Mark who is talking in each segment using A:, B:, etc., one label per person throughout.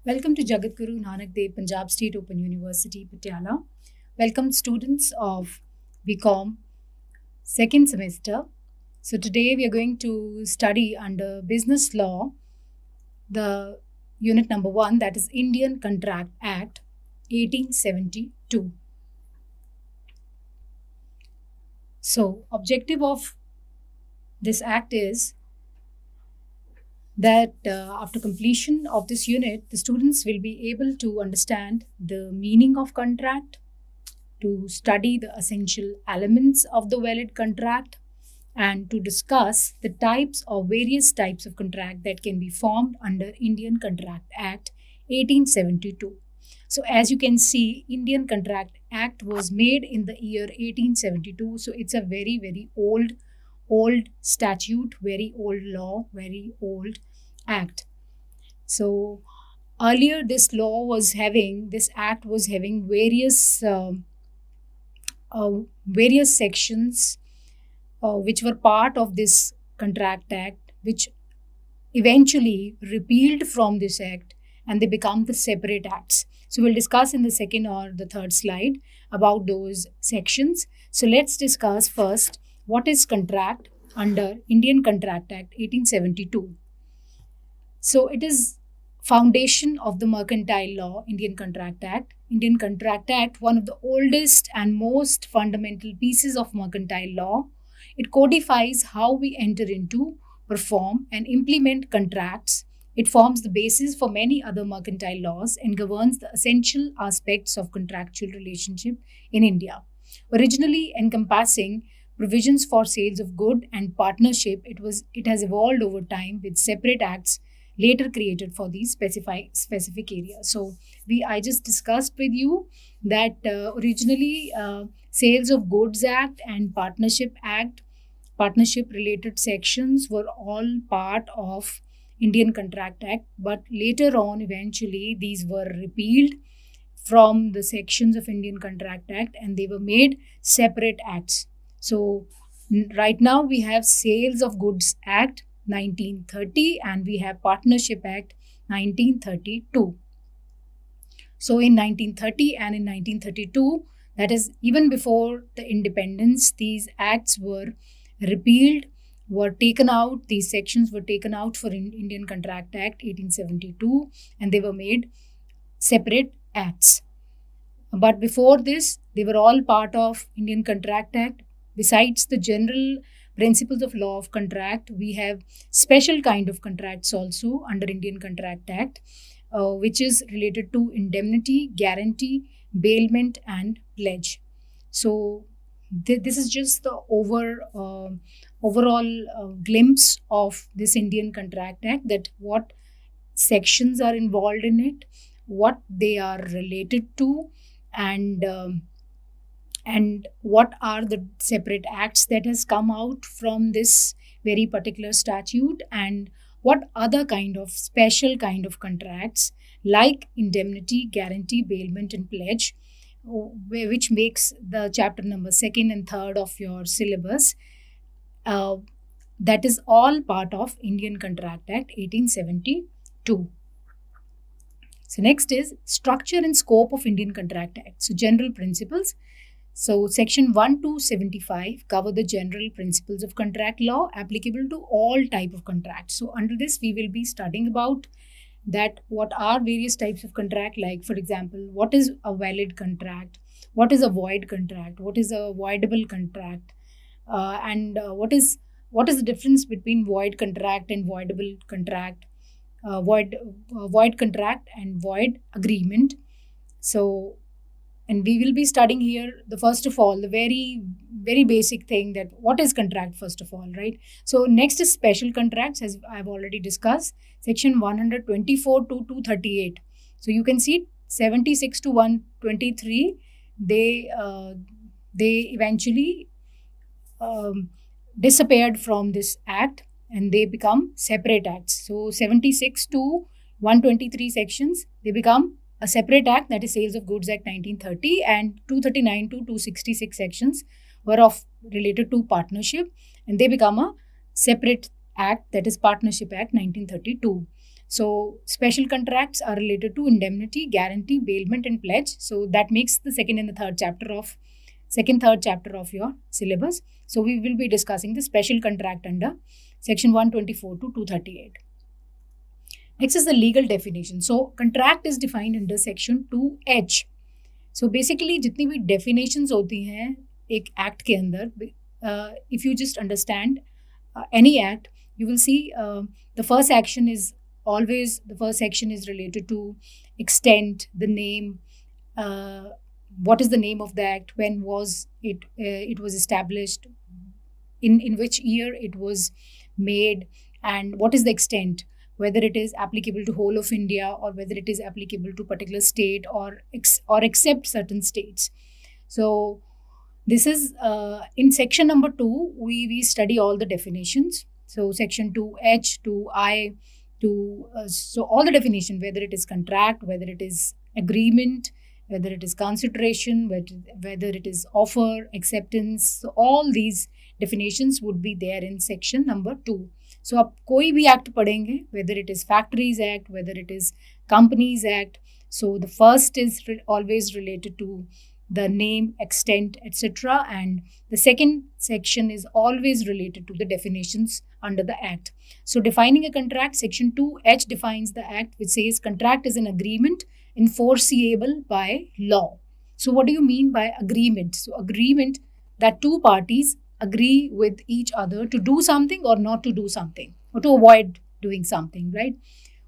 A: Welcome to Jagat Guru Nanak Dev Punjab State Open University, Patiala. Welcome students of BCom second semester. So today we are going to study under Business Law, the unit number 1, that is Indian Contract Act 1872. So objective of this act is that after completion of this unit, the students will be able to understand the meaning of contract, to study the essential elements of the valid contract, and to discuss the types or various types of contract that can be formed under Indian Contract Act 1872. So as you can see, Indian Contract Act was made in the year 1872. So it's a very, very old statute, very old law, very old act. So earlier this act was having various sections which were part of this contract act, which eventually repealed from this act and they become the separate acts. So we'll discuss in the second or the third slide about those sections. So let's discuss first what is contract under Indian Contract Act 1872. So it is foundation of the mercantile law, Indian Contract Act. Indian Contract Act, one of the oldest and most fundamental pieces of mercantile law. It codifies how we enter into, perform, and implement contracts. It forms the basis for many other mercantile laws and governs the essential aspects of contractual relationship in India. Originally encompassing provisions for sales of good and partnership, it has evolved over time with separate acts later created for these specific areas. So I just discussed with you that originally Sales of Goods Act and Partnership Act, partnership related sections were all part of Indian Contract Act, but later on eventually these were repealed from the sections of Indian Contract Act and they were made separate acts. So right now we have Sales of Goods Act 1930 and we have Partnership Act 1932. So in 1930 and in 1932, that is even before the independence, these acts were repealed, were taken out, these sections were taken out for Indian Contract Act 1872 and they were made separate acts. But before this, they were all part of Indian Contract Act. Besides the general principles of law of contract, we have special kind of contracts also under Indian Contract Act, which is related to indemnity, guarantee, bailment, and pledge. So this is just the overall glimpse of this Indian Contract Act, that what sections are involved in it, what they are related to, and what are the separate acts that has come out from this very particular statute, and what other kind of special kind of contracts like indemnity, guarantee, bailment, and pledge, which makes the chapter number 2nd and 3rd of your syllabus. That is all part of Indian Contract Act 1872. So next is structure and scope of Indian Contract Act. So general principles. So section 1 to 75 cover the general principles of contract law applicable to all type of contracts. So under this we will be studying about that what are various types of contract, like for example, what is a valid contract, what is a void contract, what is a voidable contract, and what is the difference between void contract and voidable contract, void contract and void agreement. So, and we will be studying here the first of all the very basic thing, that what is contract first of all, right? So next is special contracts, as I've already discussed, section 124 to 238. So you can see 76 to 123, they eventually disappeared from this act and they become separate acts. So 76 to 123 sections, they become a separate act, that is Sales of Goods Act 1930, and 239 to 266 sections were related to partnership and they become a separate act, that is Partnership Act 1932. So special contracts are related to indemnity, guarantee, bailment, and pledge. So that makes the third chapter of your syllabus. So we will be discussing the special contract under section 124 to 238. Next is the legal definition. So contract is defined under section 2H. So basically जितनी भी definitions होती हैं एक act के अंदर, if you just understand any act, you will see the first section is related to extent, the name, what is the name of the act, when was it was established, in which year it was made, and what is the extent, whether it is applicable to whole of India or whether it is applicable to particular state or except certain states. So this is in section number 2 we study all the definitions. So section 2H, 2I, so all the definition, whether it is contract, whether it is agreement, whether it is consideration, whether it is offer, acceptance, so all these definitions would be there in section number 2. So आप कोई भी act पढ़ेंगे, whether it is Factories Act, whether it is Companies Act, so the first is always related to the name, extent, etc. And the second section is always related to the definitions under the act. So defining a contract, section 2H defines the act, which says contract is an agreement enforceable by law. So what do you mean by agreement? So agreement, that two parties agree with each other to do something or not to do something, or to avoid doing something, right?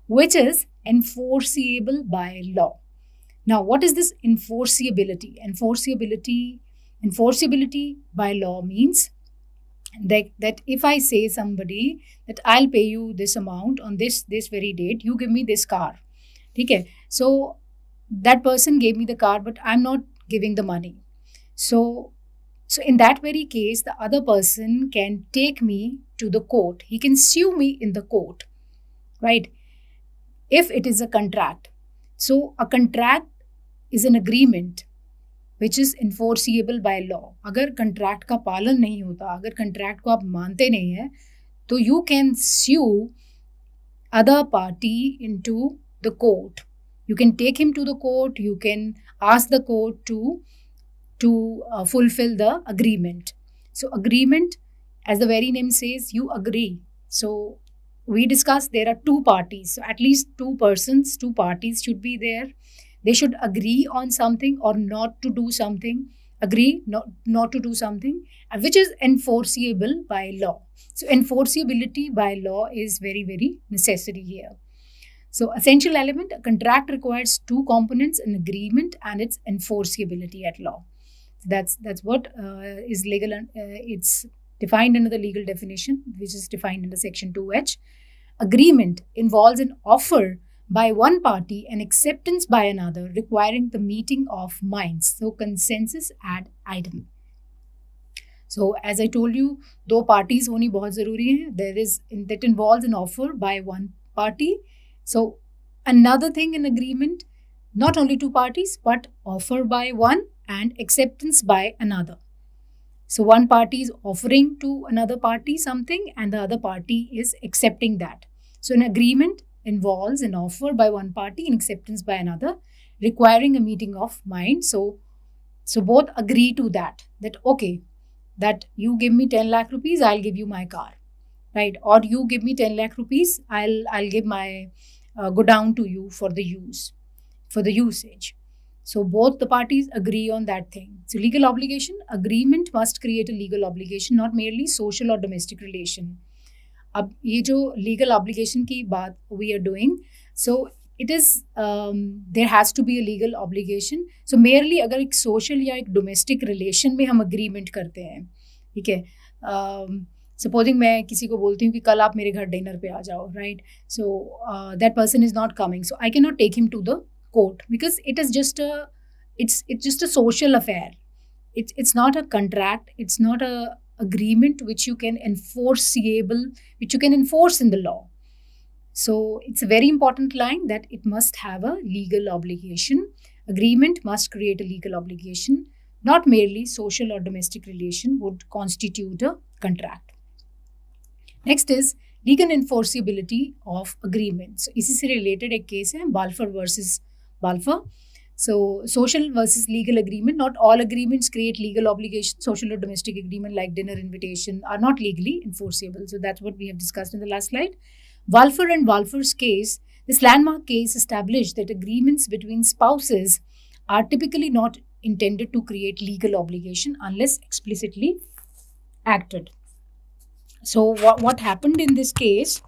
A: Which is enforceable by law. Now, what is this enforceability? Enforceability by law means that if I say somebody that I'll pay you this amount on this very date, you give me this car. Okay? So that person gave me the car, but I'm not giving the money. So in that very case, the other person can take me to the court. He can sue me in the court, right? If it is a contract. So a contract is an agreement which is enforceable by law. अगर contract का पालन नहीं होता, अगर contract को आप मानते नहीं है, तो you can sue other party into the court. You can take him to the court. You can ask the court to fulfill the agreement. So agreement, as the very name says, you agree. So we discussed there are two parties. So at least two parties should be there. They should agree on something or not to do something. Agree not to do something, which is enforceable by law. So enforceability by law is very, very necessary here. So essential element, a contract requires two components, an agreement and its enforceability at law. That's what is legal. It's defined under the legal definition, which is defined under section 2H. Agreement involves an offer by one party and acceptance by another, requiring the meeting of minds. So consensus ad idem. So as I told you, दो parties होनी बहुत ज़रूरी है. That involves an offer by one party. So another thing in agreement, not only two parties, but offer by one and acceptance by another. So one party is offering to another party something and the other party is accepting that. So an agreement involves an offer by one party and acceptance by another, requiring a meeting of mind. So both agree to that okay, that you give me 10 lakh rupees, I'll give you my car, right? Or you give me 10 lakh rupees, I'll give my go down to you for the usage. So both the parties agree on that thing. So legal obligation, agreement must create a legal obligation, not merely social or domestic relation. अब ये जो legal obligation की बात we are doing, so it is there has to be a legal obligation. So merely अगर एक social या एक domestic relation में हम agreement करते हैं, ठीक है, supposing मैं किसी को बोलती हूँ कि कल आप मेरे घर dinner पे आ जाओ, right? So that person is not coming, so I cannot take him to the court because it is just a social affair. It's not a contract. It's not a agreement which you can enforce in the law. So it's a very important line that it must have a legal obligation. Agreement must create a legal obligation. Not merely social or domestic relation would constitute a contract. Next is legal enforceability of agreement. So इसी से related एक case है बाल्फर versus बाल्फर. So social versus legal agreement. Not all agreements create legal obligation. Social or domestic agreement like dinner invitation are not legally enforceable. So that's what we have discussed in the last slide. Walfer and Walfer's case, this landmark case established that agreements between spouses are typically not intended to create legal obligation unless explicitly acted. So what happened in this case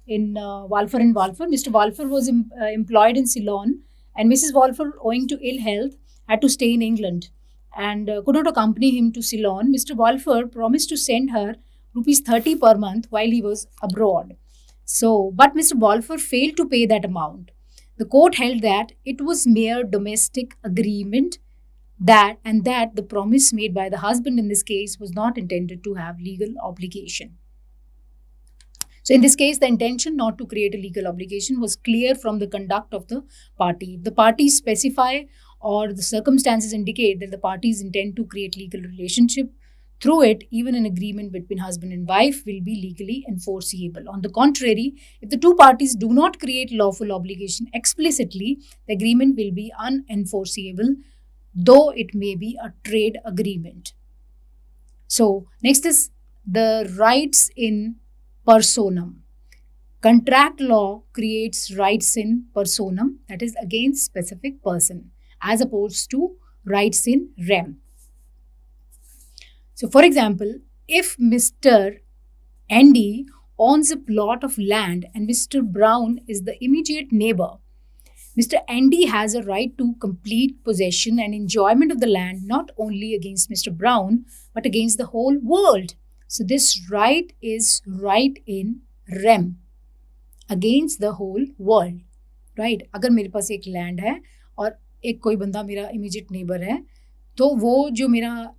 A: in Walfer and Walfer? Mr. Walfer was employed in Ceylon, and Mrs. Walfer, owing to ill health, had to stay in England and could not accompany him to Ceylon. Mr. Walfer promised to send her rupees 30 per month while he was abroad. So, but Mr. Walfer failed to pay that amount. The court held that it was mere domestic agreement that the promise made by the husband in this case was not intended to have legal obligation. So in this case, the intention not to create a legal obligation was clear from the conduct of the party. If the parties specify or the circumstances indicate that the parties intend to create legal relationship, through it, even an agreement between husband and wife will be legally enforceable. On the contrary, if the two parties do not create lawful obligation explicitly, the agreement will be unenforceable, though it may be a trade agreement. So next is the rights in personam. Contract law creates rights in personam, that is against specific person, as opposed to rights in rem. So for example, if Mr. Andy owns a plot of land and Mr. Brown is the immediate neighbor, Mr. Andy has a right to complete possession and enjoyment of the land not only against Mr. Brown but against the whole world. So this right is right in rem, against the whole world. Right? अगर मेरे पास एक land है और एक कोई बंदा मेरा immediate neighbour है, तो वो जो मेरा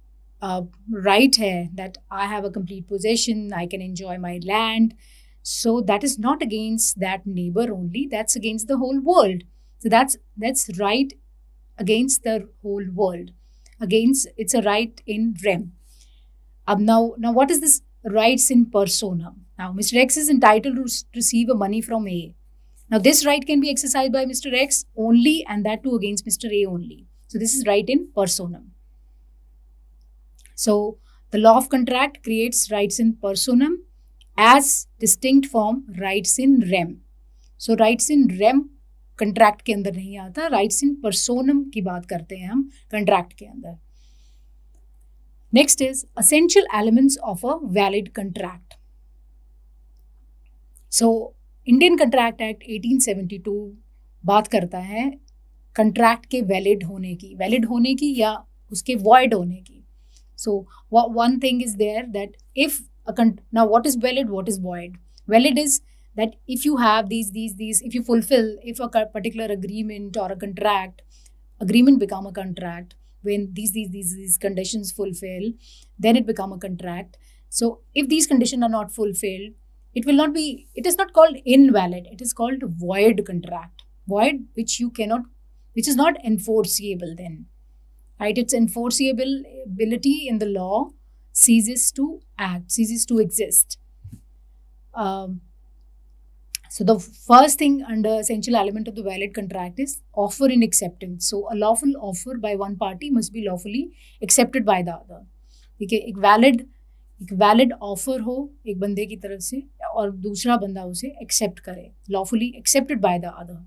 A: right है that I have a complete possession, I can enjoy my land. So that is not against that neighbor only, that's against the whole world. So that's right against the whole world. Against, it's a right in rem. Now what is this rights in persona? Now Mr. X is entitled to receive a money from A. Now this right can be exercised by Mr. X only, and that too against Mr. A only. So this is right in personam. So the law of contract creates rights in personam as distinct from rights in rem. So rights in rem contract के अंदर नहीं आता, rights in personam की बात करते हैं हम contract के अंदर. Next is essential elements of a valid contract. So Indian Contract Act 1872 बात करता है contract के valid होने की या उसके void होने की. So one thing is there that if now what is valid, what is void? Valid is that if you have these, if you fulfill, if a particular agreement or a agreement become a contract, when these conditions fulfill, then it become a contract. So if these conditions are not fulfilled, it is not called invalid, it is called void contract. Void, which is not enforceable then. Right? Its enforceability in the law ceases to exist. So the first thing under essential element of the valid contract is offer in acceptance. So a lawful offer by one party must be lawfully accepted by the other. ठीक है, एक valid offer हो एक बंदे की तरफ से और दूसरा बंदा उसे एक्सेप्ट करे, lawfully accepted by the other.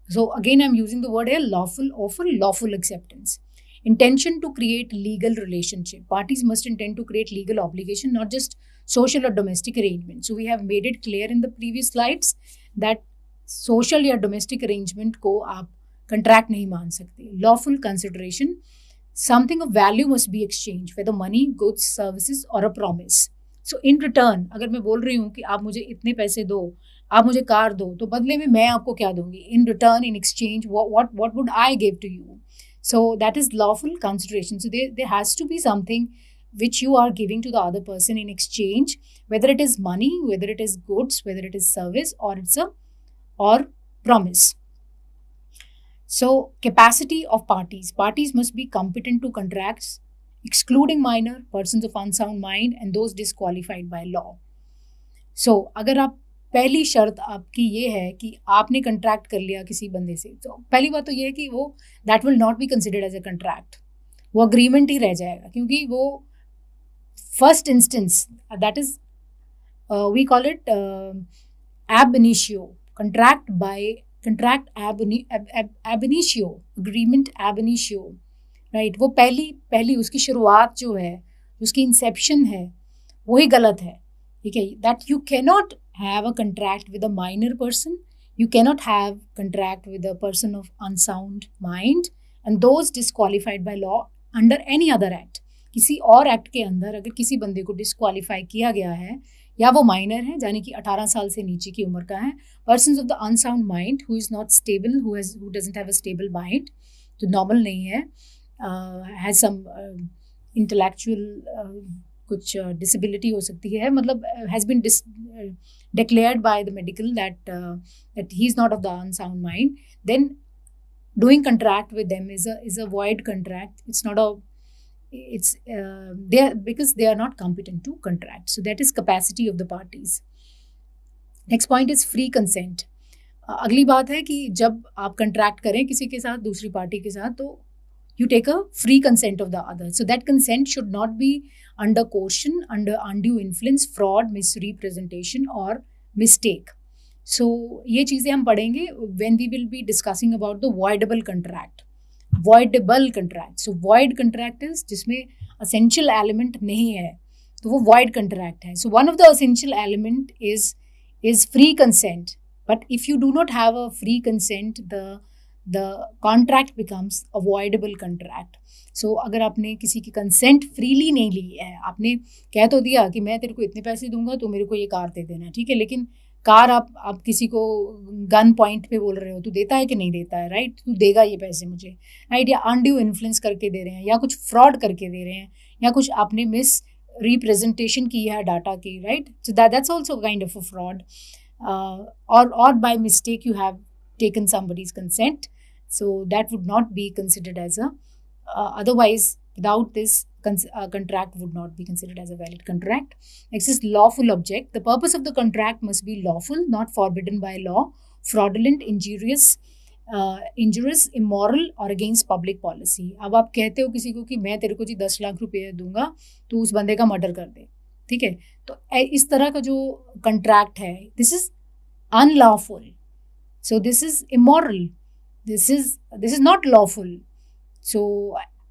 A: So again I'm using the word here, lawful offer, lawful acceptance. Intention to create legal relationship. Parties must intend to create legal obligation, not just social or domestic arrangement. So we have made it clear in the previous slides that social या domestic arrangement को आप contract नहीं मान सकते. Lawful consideration, something of value must be exchanged, whether money, goods, services or a promise. So in return, अगर मैं बोल रही हूँ कि आप मुझे इतने पैसे दो, आप मुझे कार दो, तो बदले में मैं आपको क्या दूंगी? In return, in exchange, what would I give to you? So that is lawful consideration. So there has to be something which you are giving to the other person in exchange, whether it is money, whether it is goods, whether it is service, or promise. So capacity of parties. Parties must be competent to contracts, excluding minor, persons of unsound mind, and those disqualified by law. सो अगर आप पहली शर्त आपकी ये है कि आपने contract कर लिया किसी बंदे से, तो पहली बात तो ये है कि वो that will not be considered as a contract, वो अग्रीमेंट ही रह जाएगा, क्योंकि वो first instance that is we call it ab initio, contract ab initio, agreement ab initio, right. वो पहली पहली उसकी शुरुआत जो है, उसकी इंसेप्शन है, वही गलत है, ठीक है। That you cannot have a contract with a minor person, you cannot have contract with a person of unsound mind, and those disqualified by law under any other act. किसी और एक्ट के अंदर अगर किसी बंदे को डिस्क्वालीफाई किया गया है, या वो माइनर है, यानी कि 18 साल से नीचे की उम्र का है, person of the unsound mind who is not stable, who doesn't have a stable mind, जो नॉर्मल नहीं है, हैज सम इंटेलेक्चुअल कुछ डिसेबिलिटी हो सकती है, मतलब has been declared by the medical that he is not of the unsound mind, then doing contract with them is a void contract. It's not a, it's they are, because they are not competent to contract. So that is capacity of the parties. Next point is free consent. अगली बात है कि जब आप contract करें किसी के साथ, दूसरी पार्टी के साथ, तो you take a free consent of the other. So that consent should not be under coercion, under undue influence, fraud, misrepresentation or mistake. So ये चीज़ें हम पढ़ेंगे when we will be discussing about the voidable contract. Voidable contract. So void contract is जिसमें essential element नहीं है, तो वो void contract है. So one of the essential element is free consent. But if you do not have a free consent, the contract becomes avoidable contract. So अगर आपने किसी की कंसेंट फ्रीली नहीं ली है, आपने कह तो दिया कि मैं तेरे को इतने पैसे दूंगा तो मेरे को ये कार दे देना, ठीक है, लेकिन कार आप किसी को गन पॉइंट पे बोल रहे हो, तू देता है कि नहीं देता है, राइट, तू देगा ये पैसे मुझे, राइट, या अनड्यू इन्फ्लुएंस करके दे रहे हैं, या कुछ फ्रॉड करके दे रहे हैं, या कुछ आपने मिस रिप्रेजेंटेशन की है डाटा की, right, so that's also kind of a fraud, और by mistake you have taken somebody's consent. So that would not be considered as a otherwise without this contract would not be considered as a valid contract. Next is lawful object. The purpose of the contract must be lawful, not forbidden by law, fraudulent, injurious, immoral or against public policy. अब आप कहते हो किसी को कि मैं तेरे को जी 10 लाख रुपये दूंगा, तो उस बंदे का मर्डर कर दे, ठीक है, तो इस तरह का जो कंट्रैक्ट है, this is unlawful. So this is immoral. This is not lawful. So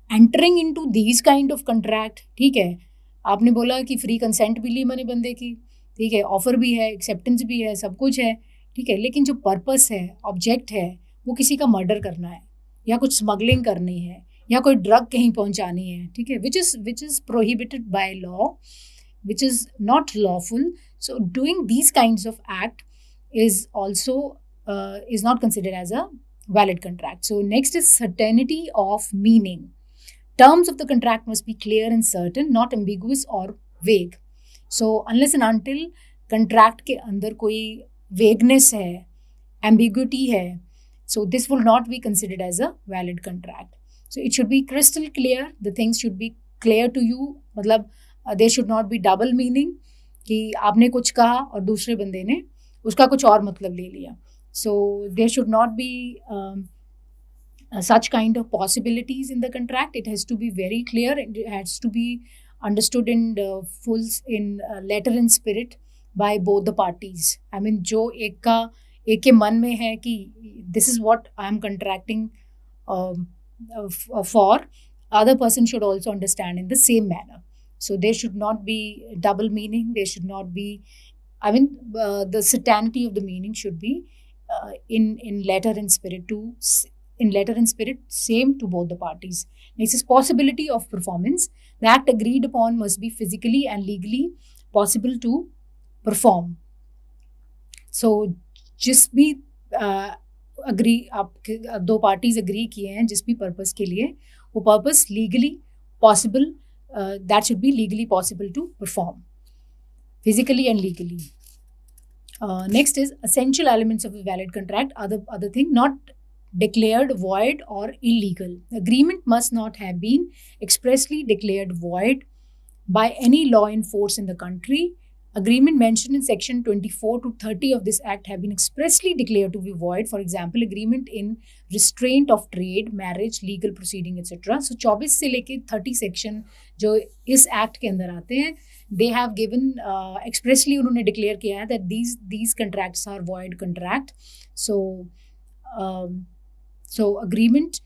A: entering into these kind of contract, ठीक है, आपने बोला कि फ्री कंसेंट भी ली मैंने बंदे की, ठीक है, ऑफर भी है, एक्सेप्टेंस भी है, सब कुछ है, ठीक है, लेकिन जो पर्पस है, ऑब्जेक्ट है, वो किसी का मर्डर करना है, या कुछ स्मगलिंग करनी है, या कोई ड्रग कहीं पहुंचानी है, ठीक है, which is prohibited by law, which is not lawful. So doing these kinds of act is also is not considered as a valid contract. So next is certainty of meaning. Terms of the contract must be clear and certain, not ambiguous or vague. So unless and until contract के अंदर कोई vagueness है, ambiguity है, so this will not be considered as a valid contract. So it should be crystal clear. The things should be clear to you. मतलब there should not be double meaning कि आपने कुछ कहा और दूसरे बंदे ने उसका कुछ और मतलब ले लिया. So there should not be such kind of possibilities in the contract. It has to be very clear. It has to be understood in letter and spirit by both the parties. I mean, जो एक के मन में है कि this is what I am contracting for, other person should also understand in the same manner. So there should not be double meaning. There should not be, I mean, the certainty of the meaning should be in letter and spirit same to both the parties. Next is possibility of performance. The act agreed upon must be physically and legally possible to perform. So जिस भी agree आप दो parties agree किए हैं जिस भी purpose के लिए, वो purpose legally possible, that should be legally possible to perform physically and legally. Next is essential elements of a valid contract. Other thing, not declared void or illegal. The agreement must not have been expressly declared void by any law in force in the country, Agreement mentioned in section 24 to 30 of this act have been expressly declared to be void. For example, agreement in restraint of trade, marriage, legal proceeding, etc. So 24 से लेके 30 section जो इस act के अंदर आते हैं, they have given expressly उन्होंने declare किया है that these contracts are void contract. Um, so agreement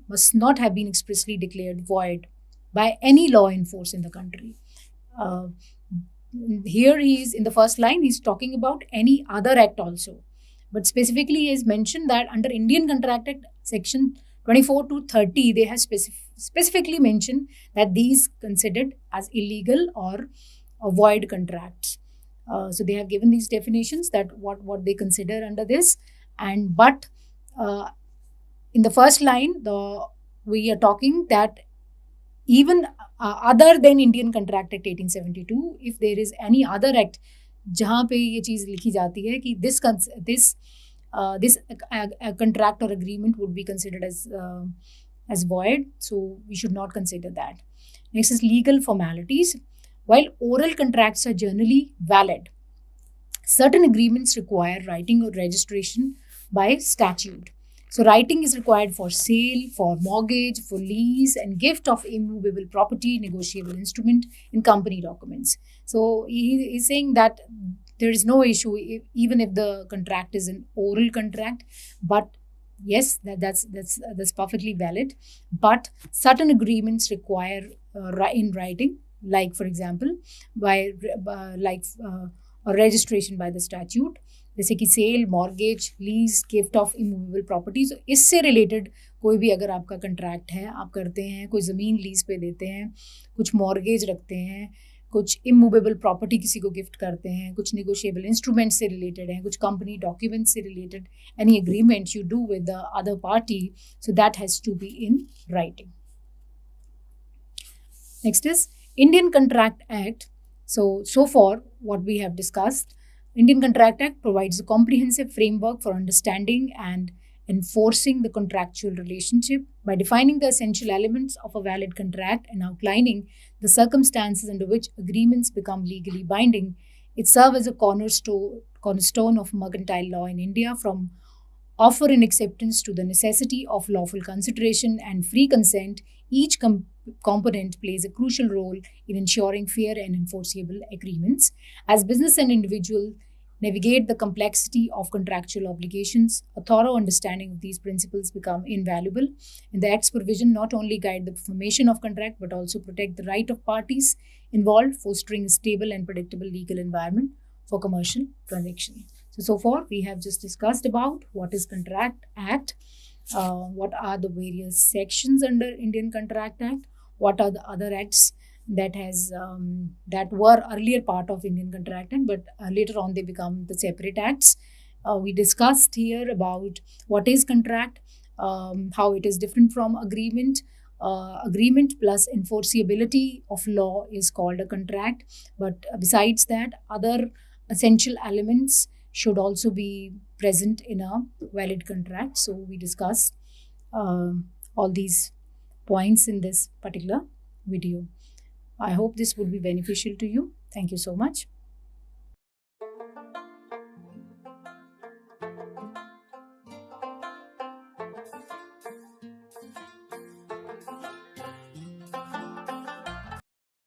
A: must not have been expressly declared void by any law in force in the country. Uh, Here he is in the first line, he's talking about any other act also, but specifically he has mentioned that under Indian Contract Act section 24 to 30 they have specifically mentioned that these considered as illegal or void contracts. So they have given these definitions that what they consider under this. And but in the first line we are talking that even other than Indian Contract Act 1872, if there is any other act जहाँ पे ये चीज़ लिखी जाती है कि this contract or agreement would be considered as void, so we should not consider that. Next is legal formalities. While oral contracts are generally valid, certain agreements require writing or registration by statute. So writing is required for sale, for mortgage, for lease, and gift of immovable property, negotiable instrument in company documents. So he is saying that there is no issue even if the contract is an oral contract, but yes, that's perfectly valid. But certain agreements require in writing, like for example, by a registration by the statute. जैसे कि sale, mortgage, lease, gift of immovable properties, इससे related कोई भी अगर आपका contract है, आप करते हैं, कोई ज़मीन लीज पे देते हैं, कुछ मॉर्गेज रखते हैं, कुछ इमूवेबल प्रॉपर्टी किसी को गिफ्ट करते हैं, कुछ निगोशिएबल इंस्ट्रूमेंट से रिलेटेड हैं, कुछ कंपनी डॉक्यूमेंट से related, any agreement you do with the other party, so that has to be in writing. Next is Indian contract act. So far what we have discussed, Indian Contract Act provides a comprehensive framework for understanding and enforcing the contractual relationship by defining the essential elements of a valid contract and outlining the circumstances under which agreements become legally binding. It serves as a cornerstone of mercantile law in India, from offer and acceptance to the necessity of lawful consideration and free consent. Each component plays a crucial role in ensuring fair and enforceable agreements. As business and individual navigate the complexity of contractual obligations, a thorough understanding of these principles become invaluable. And the Act's provision not only guide the formation of contract but also protect the right of parties involved, fostering a stable and predictable legal environment for commercial transactions. So far we have just discussed about what is Contract Act, what are the various sections under Indian Contract Act, what are the other acts that were earlier part of Indian Contract Act, but later on they become the separate acts. We discussed here about what is contract, how it is different from agreement. Agreement plus enforceability of law is called a contract, but besides that, other essential elements should also be present in a valid contract. So we discussed all these points in this particular video. I hope this would be beneficial to you. Thank you so much.